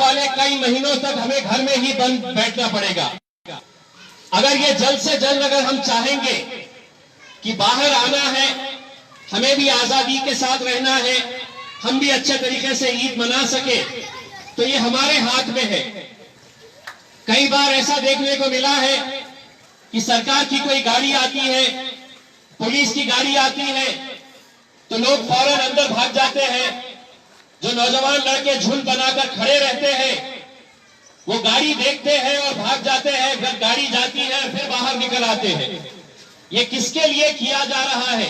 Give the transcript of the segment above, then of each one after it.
वाले कई महीनों तक हमें घर में ही बंद बैठना पड़ेगा। अगर ये जल्द से जल्द अगर हम चाहेंगे कि बाहर आना है, हमें भी आजादी के साथ रहना है, हम भी अच्छे तरीके से ईद मना सके, तो ये हमारे हाथ में है। कई बार ऐसा देखने को मिला है कि सरकार की कोई गाड़ी आती है, पुलिस की गाड़ी आती है, तो लोग फौरन अंदर भाग जाते हैं। जो नौजवान लड़के झुंड बनाकर खड़े रहते हैं वो गाड़ी देखते हैं और भाग जाते हैं। जब गाड़ी जाती है फिर बाहर निकल आते हैं। ये किसके लिए किया जा रहा है,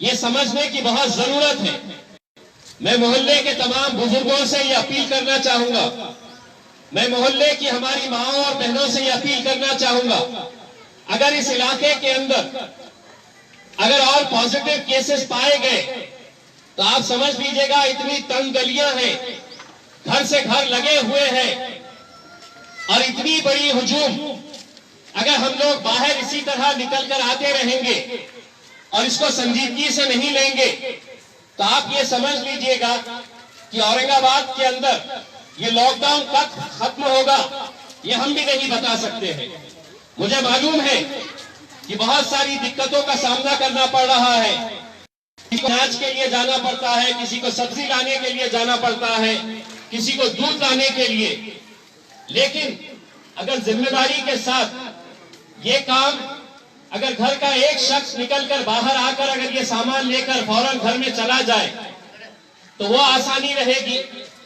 ये समझने की बहुत जरूरत है। मैं मोहल्ले के तमाम बुजुर्गों से ये अपील करना चाहूंगा, मैं मोहल्ले की हमारी माओं और बहनों से ये अपील करना चाहूंगा, अगर इस इलाके के अंदर अगर और पॉजिटिव केसेस पाए गए तो आप समझ लीजिएगा इतनी तंग गलियां हैं, घर से घर लगे हुए हैं, और इतनी बड़ी हुजूम अगर हम लोग बाहर इसी तरह निकल कर आते रहेंगे और इसको संजीदगी से नहीं लेंगे तो आप ये समझ लीजिएगा कि औरंगाबाद के अंदर ये लॉकडाउन कब खत्म होगा ये हम भी नहीं बता सकते हैं। मुझे मालूम है कि बहुत सारी दिक्कतों का सामना करना पड़ रहा है। किसी को अनाज के लिए जाना पड़ता है, किसी को सब्जी लाने के लिए जाना पड़ता है, किसी को दूध लाने के लिए। लेकिन अगर जिम्मेदारी के साथ ये काम, अगर घर का एक शख्स निकलकर बाहर आकर अगर ये सामान लेकर फौरन घर में चला जाए तो वो आसानी रहेगी।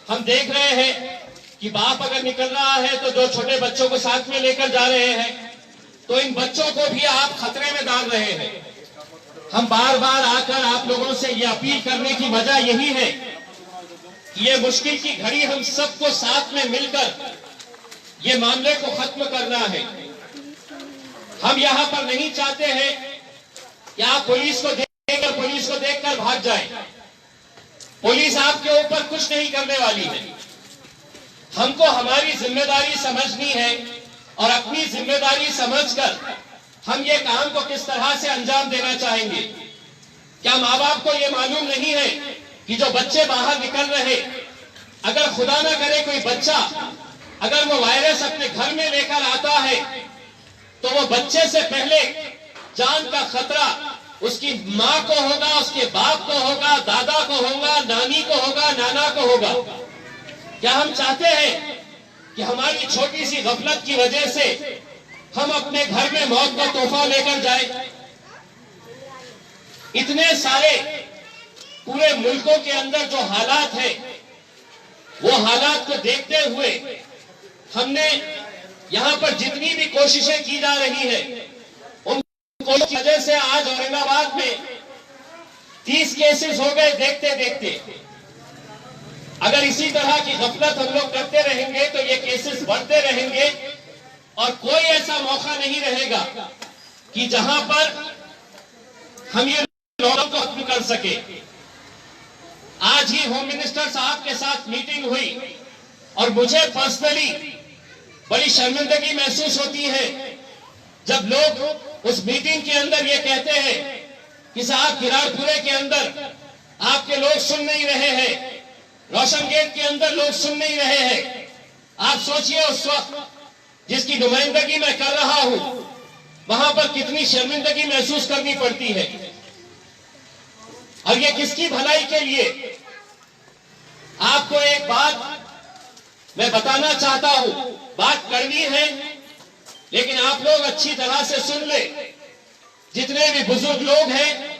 हम देख रहे हैं कि बाप अगर निकल रहा है तो दो छोटे बच्चों को साथ में लेकर जा रहे हैं, तो इन बच्चों को भी आप खतरे में डाल रहे हैं। हम बार बार आकर आप लोगों से ये अपील करने की वजह यही है कि ये मुश्किल की घड़ी हम सबको साथ में मिलकर ये मामले को खत्म करना है। हम यहां पर नहीं चाहते हैं कि आप पुलिस को देखकर भाग जाएं। पुलिस आपके ऊपर कुछ नहीं करने वाली है। हमको हमारी जिम्मेदारी समझनी है और अपनी जिम्मेदारी समझकर हम ये काम को किस तरह से अंजाम देना चाहेंगे। क्या माँ बाप को ये मालूम नहीं है कि जो बच्चे बाहर निकल रहे, अगर खुदा ना करे कोई बच्चा अगर वो वायरस अपने घर में लेकर आता है तो वो बच्चे से पहले जान का खतरा उसकी माँ को होगा, उसके बाप को होगा, दादा को होगा, नानी को होगा, नाना को होगा। क्या हम चाहते हैं कि हमारी छोटी सी गफलत की वजह से हम अपने घर में मौत का तोहफा लेकर जाएं? इतने सारे पूरे मुल्कों के अंदर जो हालात हैं वो हालात को देखते हुए हमने यहां पर जितनी भी कोशिशें की जा रही है उन की वजह से आज औरंगाबाद में 30 केसेस हो गए देखते देखते। अगर इसी तरह की गफलत हम लोग करते रहेंगे तो ये केसेस बढ़ते रहेंगे और कोई ऐसा मौका नहीं रहेगा कि जहां पर हम ये लॉकडाउन को खत्म कर सके। आज ही होम मिनिस्टर साहब के साथ मीटिंग हुई और मुझे पर्सनली बड़ी शर्मिंदगी महसूस होती है जब लोग उस मीटिंग के अंदर ये कहते हैं कि साहब किरारपुरे के अंदर आपके लोग सुन नहीं रहे हैं, रोशन गेट के अंदर लोग सुन नहीं रहे हैं। आप सोचिए उस वक्त जिसकी नुमाइंदगी मैं कर रहा हूं वहां पर कितनी शर्मिंदगी महसूस करनी पड़ती है। और ये किसकी भलाई के लिए? आपको एक बात मैं बताना चाहता हूं, बात कड़वी है लेकिन आप लोग अच्छी तरह से सुन ले। जितने भी बुजुर्ग लोग हैं,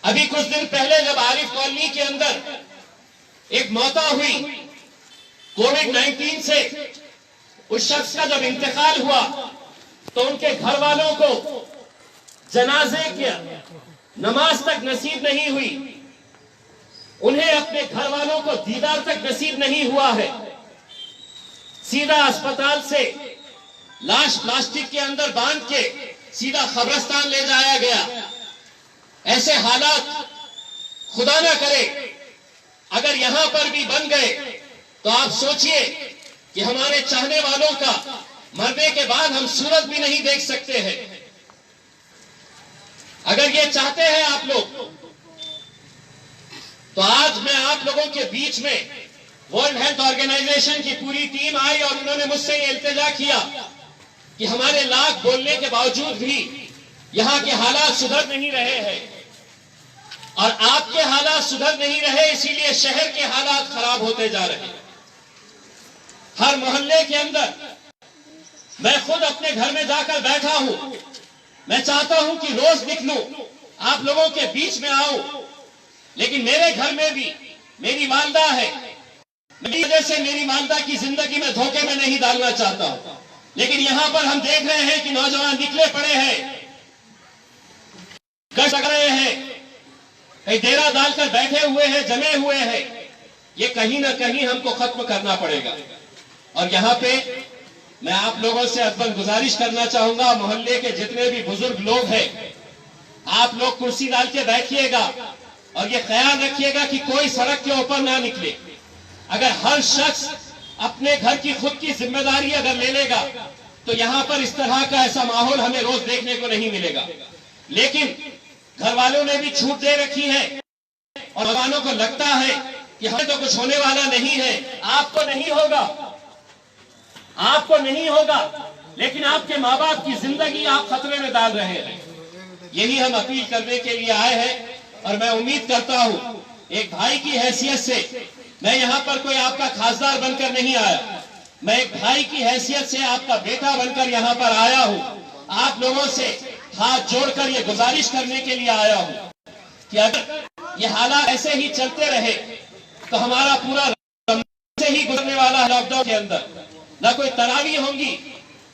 अभी कुछ दिन पहले जब आरिफ कॉलोनी के अंदर एक मौत हुई कोविड-19 से, उस शख्स का जब इंतकाल हुआ तो उनके घर वालों को जनाजे की नमाज तक नसीब नहीं हुई, उन्हें अपने घर वालों को दीदार तक नसीब नहीं हुआ है। सीधा अस्पताल से लाश प्लास्टिक के अंदर बांध के सीधा कब्रिस्तान ले जाया गया। ऐसे हालात खुदा ना करे अगर यहां पर भी बन गए तो आप सोचिए कि हमारे चाहने वालों का मरने के बाद हम सूरत भी नहीं देख सकते हैं। अगर ये चाहते हैं आप लोग तो आज मैं आप लोगों के बीच में वर्ल्ड हेल्थ ऑर्गेनाइजेशन की पूरी टीम आई और उन्होंने मुझसे ये इल्तिजा किया कि हमारे लाख बोलने के बावजूद भी यहां के हालात सुधर नहीं रहे हैं और आपके हालात सुधर नहीं रहे, इसीलिए शहर के हालात खराब होते जा रहे हैं। हर मोहल्ले के अंदर मैं खुद अपने घर में जाकर बैठा हूं। मैं चाहता हूं कि रोज निकलूं, आप लोगों के बीच में आऊं, लेकिन मेरे घर में भी मेरी वालदा है। मेरी वजह से मेरी वालदा की जिंदगी में धोखे में नहीं डालना चाहता हूं, लेकिन यहां पर हम देख रहे हैं कि नौजवान निकले पड़े हैं, गश्त कर रहे हैं, कहीं डेरा डालकर बैठे हुए हैं, जमे हुए हैं। ये कहीं ना कहीं हमको खत्म करना पड़ेगा। और यहाँ पे मैं आप लोगों से अदबन गुजारिश करना चाहूंगा, मोहल्ले के जितने भी बुजुर्ग लोग हैं, आप लोग कुर्सी डाल के बैठिएगा और ये ख्याल रखिएगा कि कोई सड़क के ऊपर ना निकले। अगर हर शख्स अपने घर की खुद की जिम्मेदारी अगर ले लेगा तो यहाँ पर इस तरह का ऐसा माहौल हमें रोज देखने को नहीं मिलेगा। लेकिन घर वालों ने भी छूट दे रखी है और नौजवानों को लगता है कि हमें तो कुछ होने वाला नहीं है। आपको नहीं होगा, आपको नहीं होगा, लेकिन आपके माँ बाप की जिंदगी आप खतरे में डाल रहे हैं। यही हम अपील करने के लिए आए हैं और मैं उम्मीद करता हूं एक भाई की हैसियत से, मैं यहाँ पर कोई आपका खासदार बनकर नहीं आया, मैं एक भाई की हैसियत से आपका बेटा बनकर यहाँ पर आया हूँ। आप लोगों से हाथ जोड़कर ये गुजारिश करने के लिए आया हूँ कि अगर ये हालात ऐसे ही चलते रहे तो हमारा पूरा से ही गुजरने वाला लॉकडाउन के अंदर ना कोई तरावी होंगी,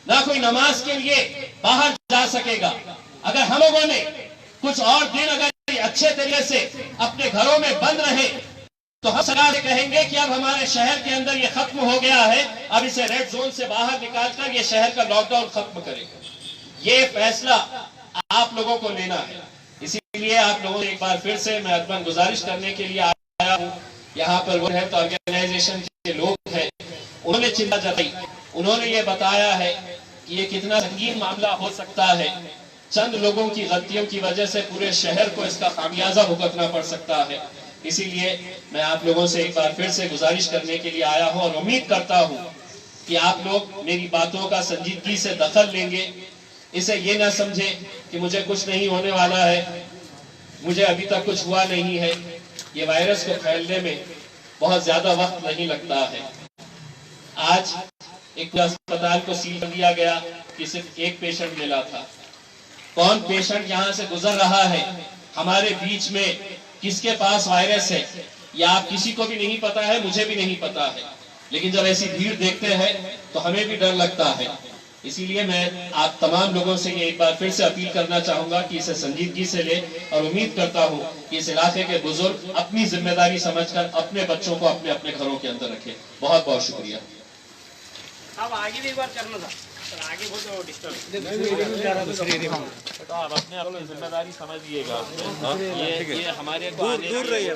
ना कोई नमाज के लिए बाहर जा सकेगा। अगर हम लोगों ने कुछ और दिन अगर अच्छे तरीके से अपने घरों में बंद रहे तो हम सरकार से कहेंगे कि अब हमारे शहर के अंदर ये खत्म हो गया है, अब इसे रेड जोन से बाहर निकालकर ये शहर का लॉकडाउन खत्म करेगा। ये फैसला आप लोगों को लेना है। इसीलिए आप लोगों से एक बार फिर से मैं अदबन गुजारिश करने के लिए आया हूँ। यहाँ पर वर्ल्ड हेल्थ ऑर्गेनाइजेशन के लोग हैं, उन्होंने चिंता जताई, उन्होंने ये बताया है कि ये कितना संगीन मामला हो सकता है। चंद लोगों की गलतियों की वजह से पूरे शहर को इसका खामियाजा भुगतना पड़ सकता है। इसीलिए मैं आप लोगों से एक बार फिर से गुजारिश करने के लिए आया हूं और उम्मीद करता हूं कि आप लोग मेरी बातों का संजीदगी से दखल लेंगे। इसे ये ना समझे कि मुझे कुछ नहीं होने वाला है, मुझे अभी तक कुछ हुआ नहीं है। ये वायरस को फैलने में बहुत ज्यादा वक्त नहीं लगता है। आज एक अस्पताल को सील कर दिया गया कि सिर्फ एक पेशेंट मिला था। कौन पेशेंट यहाँ से गुजर रहा है, हमारे बीच में किसके पास वायरस है, या आप किसी को भी नहीं पता है, मुझे भी नहीं पता है। लेकिन जब ऐसी भीड़ देखते हैं तो हमें भी डर लगता है। इसीलिए मैं आप तमाम लोगों से ये एक बार फिर से अपील करना चाहूंगा कि इसे संजीदगी से ले और उम्मीद करता हूं कि इस इलाके के बुजुर्ग अपनी जिम्मेदारी समझकर अपने बच्चों को अपने अपने घरों के अंदर रखें। बहुत बहुत शुक्रिया। अब आगे भी एक बार करना था, तो आगे बहुत डिस्टर्ब, तो आप अपने अपनी जिम्मेदारी समझिएगा। ये हमारे को दूर रही है।